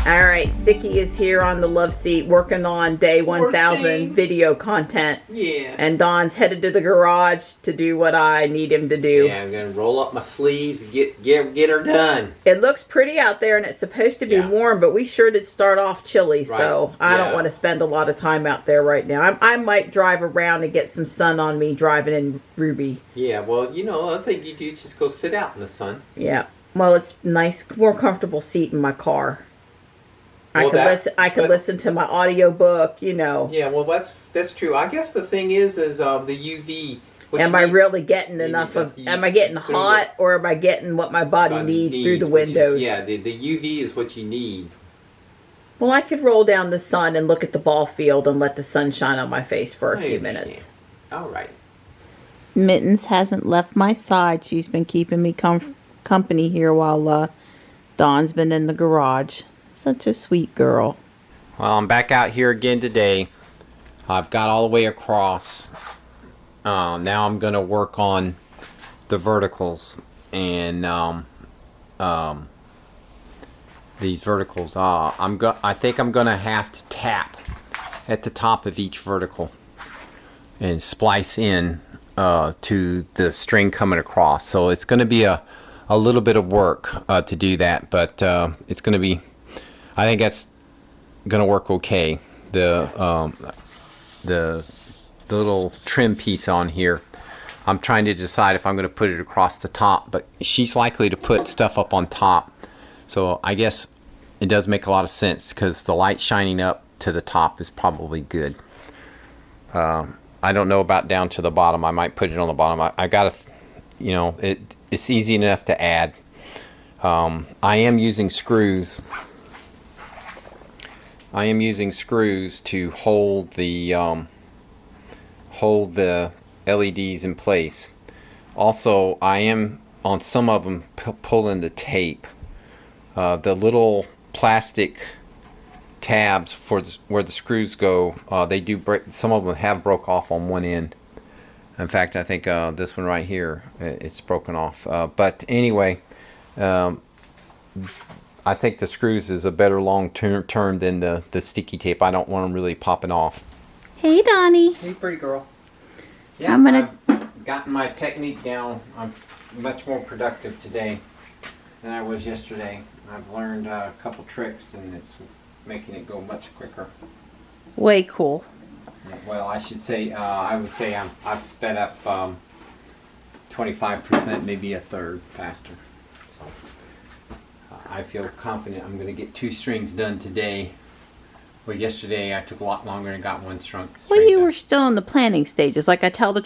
All right, Sicky is here on the love seat working on day 1000 video content. Yeah. And Don's headed to the garage to do what I need him to do. Yeah, I'm gonna roll up my sleeves and get her done. It looks pretty out there and it's supposed to be warm, but we sure did start off chilly, so I don't want to spend a lot of time out there right now. I might drive around and get some sun on me driving in Ruby. Yeah, well, you know, the other thing you do is just go sit out in the sun. Yeah. Well, it's nice, more comfortable seat in my car. Well, I could listen to my audio book, you know. Yeah, well, that's true. I guess the thing is the UV. Am I really getting enough of? Am I getting hot, or am I getting what my body needs through the windows? Yeah, the UV is what you need. Well, I could roll down the sun and look at the ball field and let the sun shine on my face for a few minutes. All right. Mittens hasn't left my side. She's been keeping me company here while Dawn's been in the garage. Such a sweet girl. Well, I'm back out here again today. I've got all the way across. Now I'm going to work on the verticals. And these verticals, I think I'm going to have to tap at the top of each vertical and splice in to the string coming across. So it's going to be a little bit of work to do that, but it's going to be, I think that's going to work okay. The little trim piece on here, I'm trying to decide if I'm going to put it across the top, but she's likely to put stuff up on top. So I guess it does make a lot of sense because the light shining up to the top is probably good. I don't know about down to the bottom. I might put it on the bottom. I got to, you know, it's easy enough to add. I am using screws. I am using screws to hold the LEDs in place. Also, I am on some of them pulling the tape. The little plastic tabs for where the screws go, they do break. Some of them have broke off on one end. In fact, I think this one right here, it's broken off. But anyway, I think the screws is a better long-term than the sticky tape. I don't want them really popping off. Hey, Donnie. Hey, pretty girl. Yeah, I've gotten my technique down. I'm much more productive today than I was yesterday. I've learned a couple tricks, and it's making it go much quicker. Way cool. Well, I should say, I would say I've sped up 25%, maybe a third faster. So I feel confident I'm going to get 2 strings done today. Well, yesterday I took a lot longer and got 1 string. Well, you were still in the planning stages. Like I try to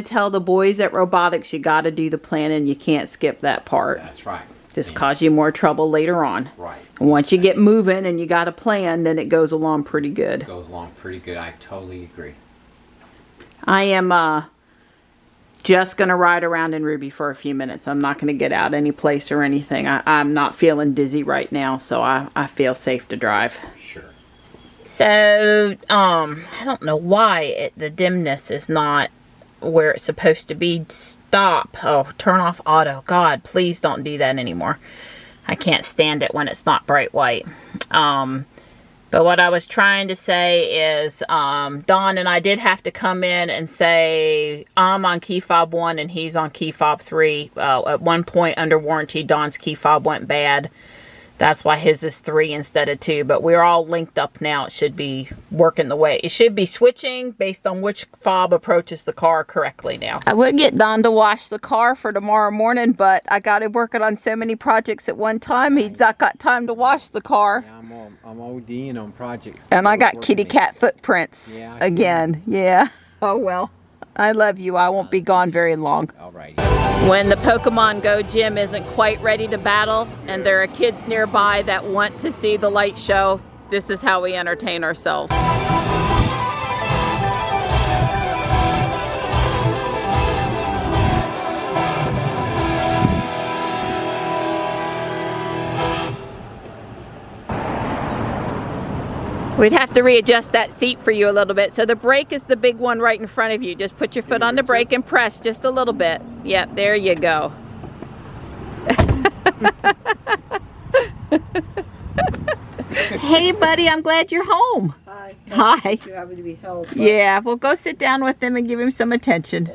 tell the boys at robotics, you got to do the planning. You can't skip that part. That's right. Just cause you more trouble later on. Right. And once you get moving and you got a plan, then it goes along pretty good. It goes along pretty good. I totally agree. I am just going to ride around in Ruby for a few minutes. I'm not going to get out any place or anything. I'm not feeling dizzy right now, so I feel safe to drive. Sure. So, I don't know why the dimness is not where it's supposed to be. Stop. Oh, turn off auto. God, please don't do that anymore. I can't stand it when it's not bright white. But what I was trying to say is, Don and I did have to come in and say, I'm on key fob 1 and he's on key fob 3. At one point under warranty, Don's key fob went bad. That's why his is 3 instead of 2. But we're all linked up now. It should be working the way. It should be switching based on which fob approaches the car correctly now. I would get Don to wash the car for tomorrow morning, but I got him working on so many projects at one time. He's not got time to wash the car. Yeah, I'm ODing on projects. And I got kitty cat footprints again. Yeah. Oh, well. I love you. I won't be gone very long. All right. When the Pokemon Go gym isn't quite ready to battle and there are kids nearby that want to see the light show, this is how we entertain ourselves. We'd have to readjust that seat for you a little bit. So the brake is the big one right in front of you. Just put your foot on the brake and press just a little bit. Yep, there you go. Hey, buddy, I'm glad you're home. Hi. Hi. Too happy to be held. But Yeah, we'll go sit down with him and give him some attention.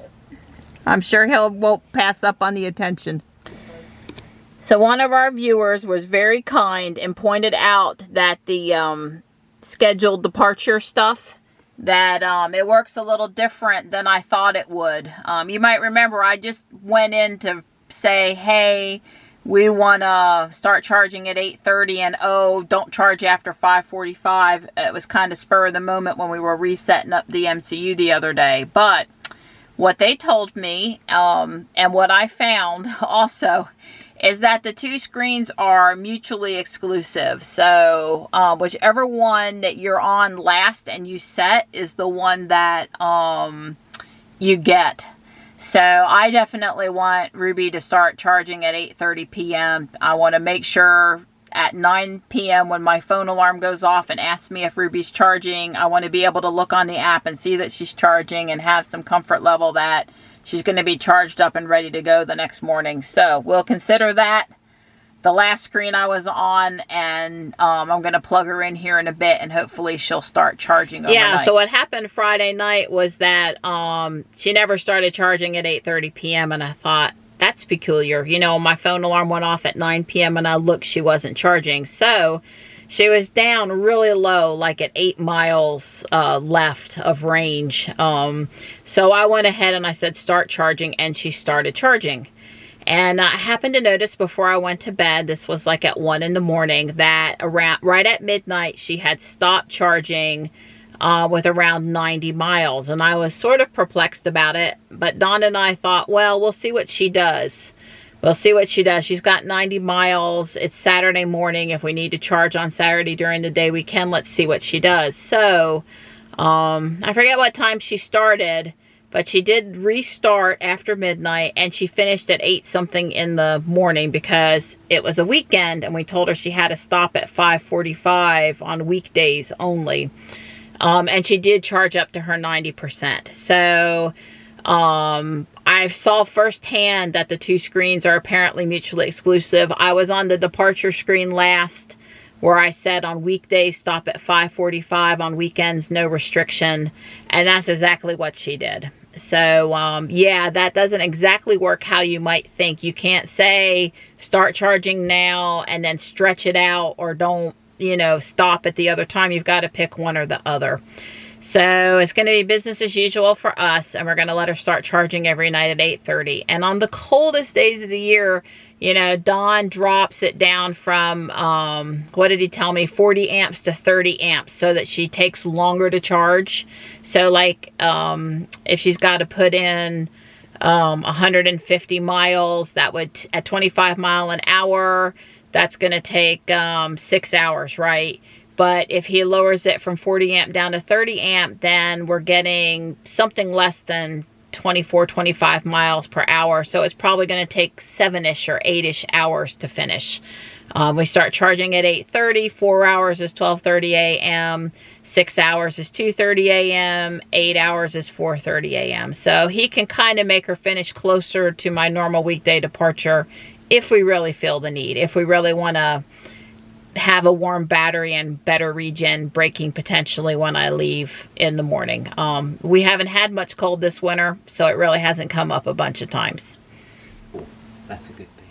I'm sure won't pass up on the attention. So one of our viewers was very kind and pointed out that the scheduled departure stuff, that it works a little different than I thought it would. You might remember I just went in to say, hey, we want to start charging at 8:30 and oh, don't charge after 5:45. It was kind of spur of the moment when we were resetting up the MCU the other day. But what they told me, and what I found also, is that the two screens are mutually exclusive. So whichever one that you're on last and you set is the one that you get. So I definitely want Ruby to start charging at 8:30 p.m. I want to make sure at 9 p.m. when my phone alarm goes off and asks me if Ruby's charging, I want to be able to look on the app and see that she's charging and have some comfort level that she's going to be charged up and ready to go the next morning. So we'll consider that the last screen I was on, and I'm going to plug her in here in a bit, and hopefully she'll start charging overnight. Yeah, so what happened Friday night was that she never started charging at 8:30 p.m. and I thought, that's peculiar. You know, my phone alarm went off at 9 p.m. and I looked, she wasn't charging. So she was down really low, like at 8 miles left of range. So I went ahead and I said, start charging, and she started charging. And I happened to notice before I went to bed, this was like at 1 in the morning, that around right at midnight, she had stopped charging with around 90 miles. And I was sort of perplexed about it. But Dawn and I thought, well, we'll see what she does. We'll see what she does. She's got 90 miles. It's Saturday morning. If we need to charge on Saturday during the day, we can. Let's see what she does. So I forget what time she started, but she did restart after midnight, and she finished at 8 something in the morning because it was a weekend, and we told her she had to stop at 5:45 on weekdays only. And she did charge up to her 90%. So I saw firsthand that the two screens are apparently mutually exclusive. I was on the departure screen last, where I said on weekdays stop at 5:45, on weekends no restriction, and that's exactly what she did. So yeah, that doesn't exactly work how you might think. You can't say start charging now and then stretch it out, or don't, you know, stop at the other time. You've got to pick one or the other. So it's going to be business as usual for us, and we're going to let her start charging every night at 8:30. And on the coldest days of the year, you know, Don drops it down from, what did he tell me, 40 amps to 30 amps, so that she takes longer to charge. So like if she's got to put in 150 miles, that would, at 25 mile an hour, that's going to take 6 hours, right? But if he lowers it from 40 amp down to 30 amp, then we're getting something less than 24, 25 miles per hour. So it's probably going to take 7-ish or 8-ish hours to finish. We start charging at 8:30. 4 hours is 12:30 a.m. 6 hours is 2:30 a.m. 8 hours is 4:30 a.m. So he can kind of make her finish closer to my normal weekday departure if we really feel the need. If we really want to have a warm battery and better regen braking potentially when I leave in the morning. We haven't had much cold this winter, so it really hasn't come up a bunch of times. Cool. That's a good thing.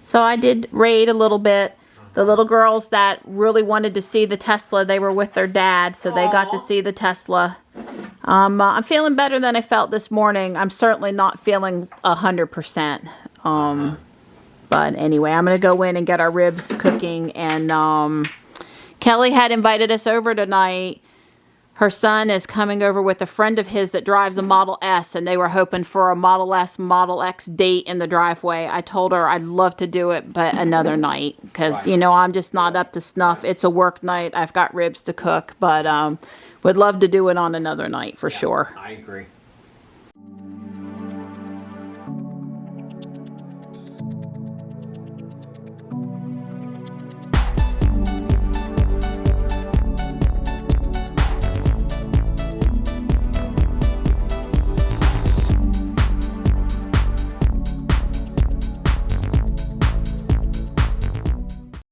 So I did raid a little bit. The little girls that really wanted to see the Tesla, they were with their dad, so they got to see the Tesla. I'm feeling better than I felt this morning. I'm certainly not feeling 100%. But anyway, I'm going to go in and get our ribs cooking. And Kelly had invited us over tonight. Her son is coming over with a friend of his that drives a Model S. And they were hoping for a Model S, Model X date in the driveway. I told her I'd love to do it, but another night. Because, you know, I'm just not up to snuff. It's a work night. I've got ribs to cook. But would love to do it on another night for sure. I agree.